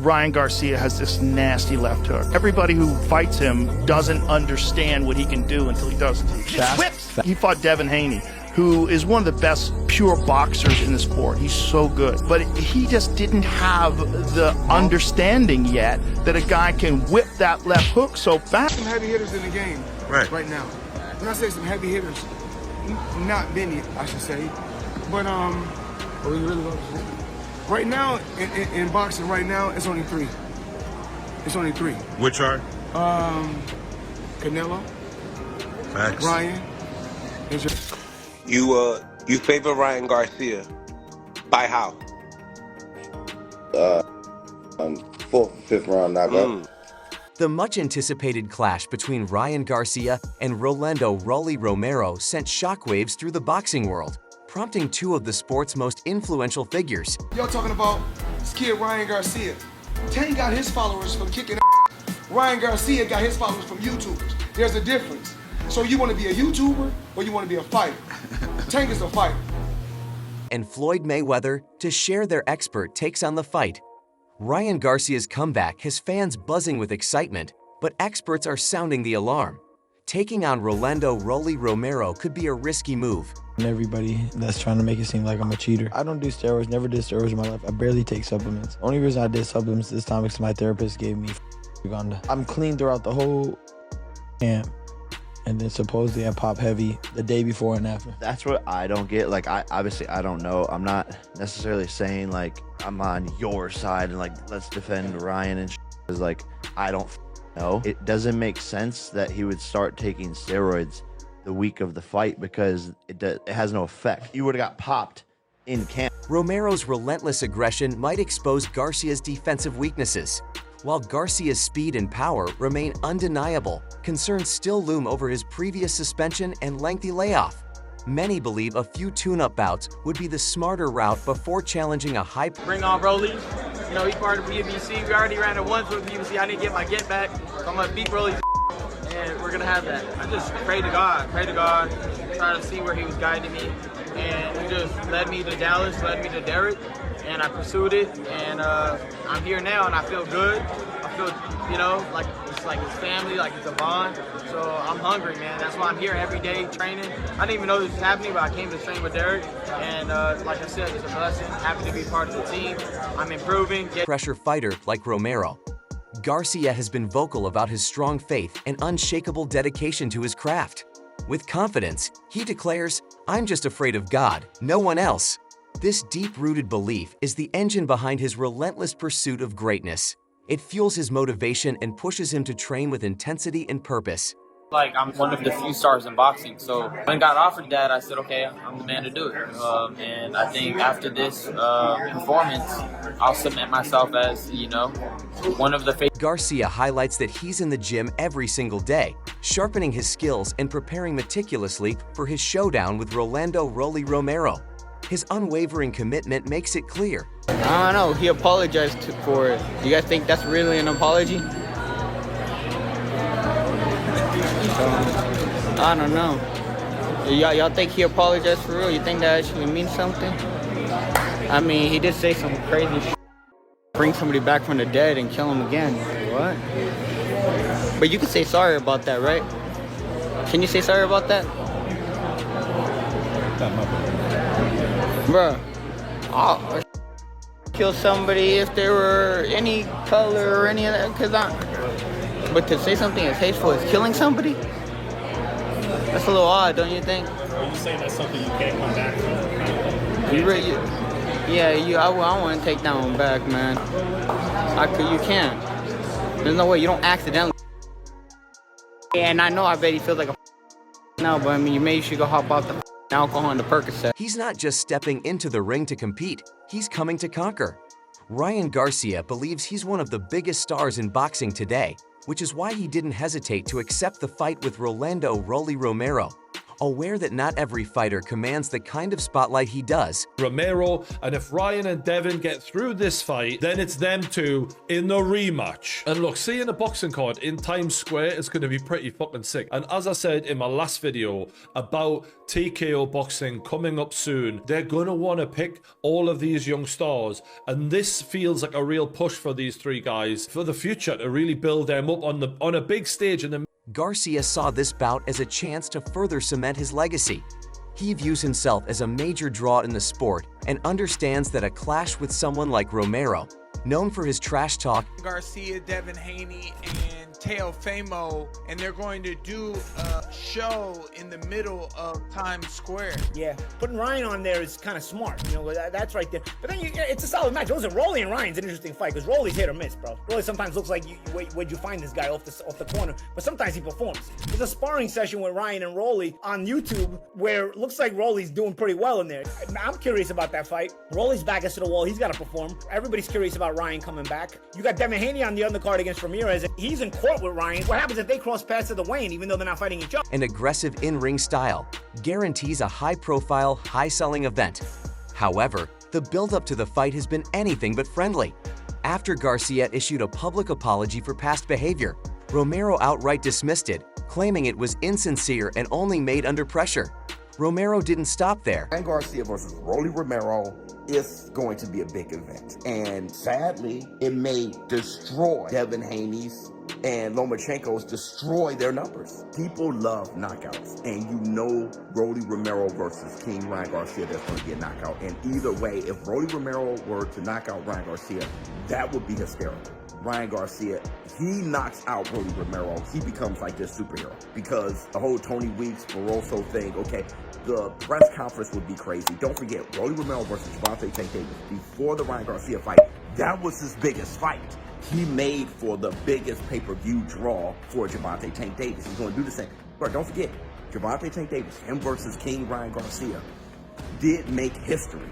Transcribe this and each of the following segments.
Ryan Garcia has this nasty left hook. Everybody who fights him doesn't understand what he can do until he does it. He just whips. He fought Devin Haney, who is one of the best pure boxers in the sport. He's so good. But he just didn't have the understanding yet that a guy can whip that left hook so fast. Some heavy hitters in the game right now. When I say some heavy hitters, not many, I should say. But what we really love to say. Right now, in boxing, right now, it's only three. It's only three. Which are? Canelo. Facts. Ryan. You favor Ryan Garcia. By how? Fourth, fifth round knockout. The much-anticipated clash between Ryan Garcia and Rolando "Rolly" Romero sent shockwaves through the boxing world, prompting two of the sport's most influential figures. Y'all talking about this kid Ryan Garcia. Tank got his followers from kicking ass. Ryan Garcia got his followers from YouTubers. There's a difference. So you want to be a YouTuber or you want to be a fighter? Tank is a fighter. And Floyd Mayweather to share their expert takes on the fight. Ryan Garcia's comeback has fans buzzing with excitement, but experts are sounding the alarm. Taking on Rolando "Rolly" Romero could be a risky move. Everybody that's trying to make it seem like I'm a cheater. I don't do steroids, never did steroids in my life. I barely take supplements. Only reason I did supplements this time is because my therapist gave me Uganda. I'm clean throughout the whole camp. And then supposedly I pop heavy the day before and after. That's what I don't get. Like, obviously I don't know. I'm not necessarily saying like I'm on your side and like let's defend Ryan and because like I don't know. It doesn't make sense that he would start taking steroids the week of the fight because it has no effect. You would have got popped in camp. Romero's relentless aggression might expose Garcia's defensive weaknesses. While Garcia's speed and power remain undeniable, concerns still loom over his previous suspension and lengthy layoff. Many believe a few tune-up bouts would be the smarter route before challenging a high... Bring on Rolly. You know, he's part of UFC. We already ran it once with UFC. I didn't get my get back, so I'm going to beat Rolly, and we're going to have that. I just pray to God, try to see where he was guiding me. And he just led me to Dallas, led me to Derek, and I pursued it, and I'm here now, and I feel good. I feel, you know, like it's like his family, like it's a bond. So I'm hungry, man. That's why I'm here every day training. I didn't even know this was happening, but I came to train with Derek, and like I said, it's a blessing. Happy to be part of the team. I'm improving. Pressure fighter like Romero. Garcia has been vocal about his strong faith and unshakable dedication to his craft. With confidence, he declares, "I'm just afraid of God, no one else." This deep-rooted belief is the engine behind his relentless pursuit of greatness. It fuels his motivation and pushes him to train with intensity and purpose. Like, I'm one of the few stars in boxing, so when I got offered that, I said, okay, I'm the man to do it. And I think after this performance, I'll submit myself as, you know, one of the... Garcia highlights that he's in the gym every single day, sharpening his skills and preparing meticulously for his showdown with Rolando "Rolly" Romero. His unwavering commitment makes it clear. I don't know, he apologized for it. Do you guys think that's really an apology? I don't know. Y'all think he apologized for real? You think that actually means something? I mean, he did say some crazy shit. Bring somebody back from the dead and kill him again. What? But you can say sorry about that, right? Can you say sorry about that? Bruh, I'll kill somebody if they were any color or any of that, but to say something as hateful as killing somebody, that's a little odd, don't you think? Are you saying that's something you can't come back from? I want to take that one back, man. You can't. There's no way, you don't accidentally. And I know I bet he feels like a now, but I mean, maybe you should go hop off the alcohol and the Percocet. He's not just stepping into the ring to compete, he's coming to conquer. Ryan Garcia believes he's one of the biggest stars in boxing today, which is why he didn't hesitate to accept the fight with Rolando "Rolly" Romero. aware that not every fighter commands the kind of spotlight he does. Romero, and if Ryan and Devin get through this fight, then it's them two in the rematch. And look, seeing a boxing card in Times Square is going to be pretty fucking sick. And as I said in my last video about TKO boxing coming up soon, they're going to want to pick all of these young stars, and this feels like a real push for these three guys for the future to really build them up on a big stage in the. Garcia saw this bout as a chance to further cement his legacy. He views himself as a major draw in the sport and understands that a clash with someone like Romero, known for his trash talk, Garcia, Devin Haney, and Teofimo, and they're going to do a show in the middle of Times Square. Yeah, putting Ryan on there is kind of smart. You know, that's right there. But then it's a solid match. Listen, Rolly and Ryan's an interesting fight because Rolly's hit or miss, bro. Rolly sometimes looks like where'd you find this guy off the corner, but sometimes he performs. There's a sparring session with Ryan and Rolly on YouTube where it looks like Rolly's doing pretty well in there. I'm curious about that fight. Rolly's back against the wall. He's got to perform. Everybody's curious about Ryan coming back. You got Devin Haney on the undercard against Ramirez. He's in court with Ryan. What happens if they cross paths at the weigh-in, even though they're not fighting each other? an aggressive in-ring style guarantees a high-profile, high-selling event. However, the build-up to the fight has been anything but friendly. After Garcia issued a public apology for past behavior, Romero outright dismissed it, claiming it was insincere and only made under pressure. Romero didn't stop there. And Garcia versus Rolly Romero is going to be a big event. And sadly, it may destroy Devin Haney's and Lomachenko's, destroy their numbers. People love knockouts. And you know Rolly Romero versus King Ryan Garcia, there's going to be a knockout. And either way, if Rolly Romero were to knock out Ryan Garcia, that would be hysterical. Ryan Garcia, he knocks out Rolly Romero, he becomes like this superhero. Because the whole Tony Weeks, Barroso thing, okay, the press conference would be crazy. Don't forget, Rolly Romero versus Gervonta Tank Davis, before the Ryan Garcia fight, that was his biggest fight. He made for the biggest pay-per-view draw for Gervonta Tank Davis. He's going to do the same. But don't forget, Gervonta Tank Davis, him versus King Ryan Garcia, did make history.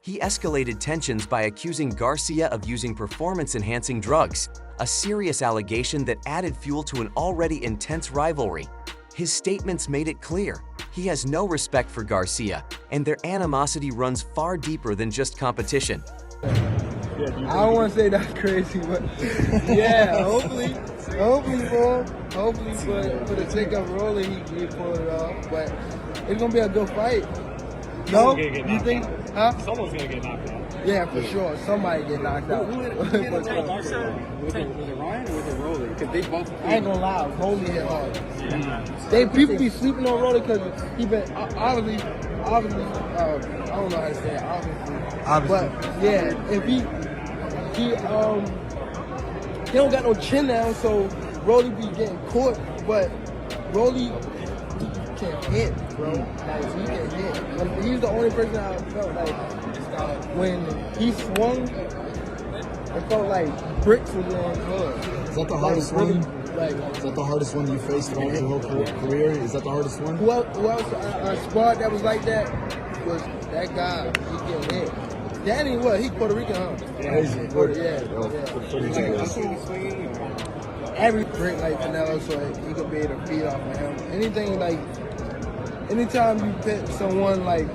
He escalated tensions by accusing Garcia of using performance-enhancing drugs, a serious allegation that added fuel to an already intense rivalry. His statements made it clear he has no respect for Garcia, and their animosity runs far deeper than just competition. I don't want to say that's crazy, but yeah, hopefully for the sake of Rolly, he pulled it off. But it's gonna be a good fight. No, you think? Huh? Someone's gonna get knocked out. Yeah, for sure. Somebody get knocked out. Was it Ryan or was it Rolly? Because they both. I ain't gonna lie, Rolly hit hard. People be sleeping on Rolly because he been obviously. I don't know how to say it. Obviously. But yeah, if he don't got no chin down, so Rolly be getting caught. But Rolly can't hit, bro. Like he can hit. He's the only person I felt like when he swung, it felt like bricks were going good. Is that the hardest one? Is that the hardest one you faced throughout your whole career? Is that the hardest one? Who else I sparred that was like that was that guy. He getting hit. Danny, what? He Puerto Rican, huh? Every break like Canelo, so he could be able to feed off of him. Anytime you pit someone like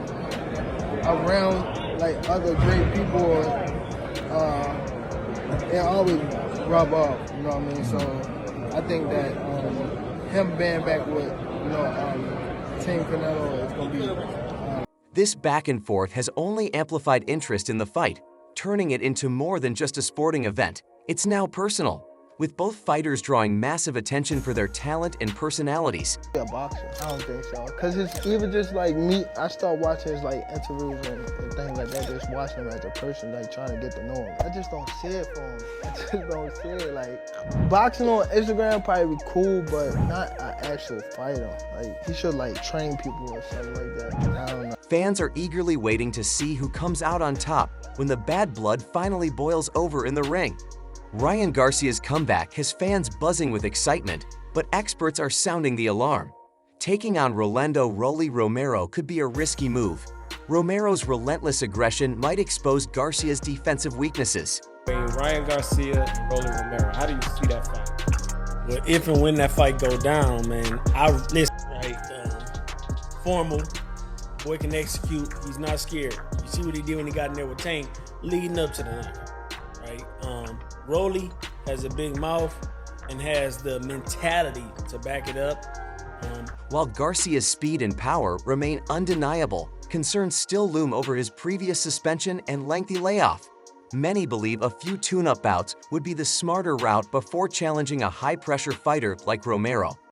around like other great people, it always rub off. You know what I mean? So I think that him being back with Team Canelo is gonna be. This back and forth has only amplified interest in the fight, turning it into more than just a sporting event. It's now personal, with both fighters drawing massive attention for their talent and personalities. A boxer? I don't think so. Cause it's even just like me. I start watching his like interviews and things like that. Just watching him as a person, like trying to get to know him. I just don't see it for him. I just don't see it. Like boxing on Instagram probably be cool, but not an actual fighter. Like he should like train people or something like that. I don't know. Fans are eagerly waiting to see who comes out on top when the bad blood finally boils over in the ring. Ryan Garcia's comeback has fans buzzing with excitement, but experts are sounding the alarm. Taking on Rolando "Rolly" Romero could be a risky move. Romero's relentless aggression might expose Garcia's defensive weaknesses. Ryan Garcia and Rolly Romero, how do you see that fight? Well, if and when that fight go down, man, formal. Boy can execute. He's not scared. You see what he did when he got in there with Tank, leading up to the knockout, right? Rolly has a big mouth and has the mentality to back it up. While Garcia's speed and power remain undeniable, concerns still loom over his previous suspension and lengthy layoff. Many believe a few tune-up bouts would be the smarter route before challenging a high-pressure fighter like Romero.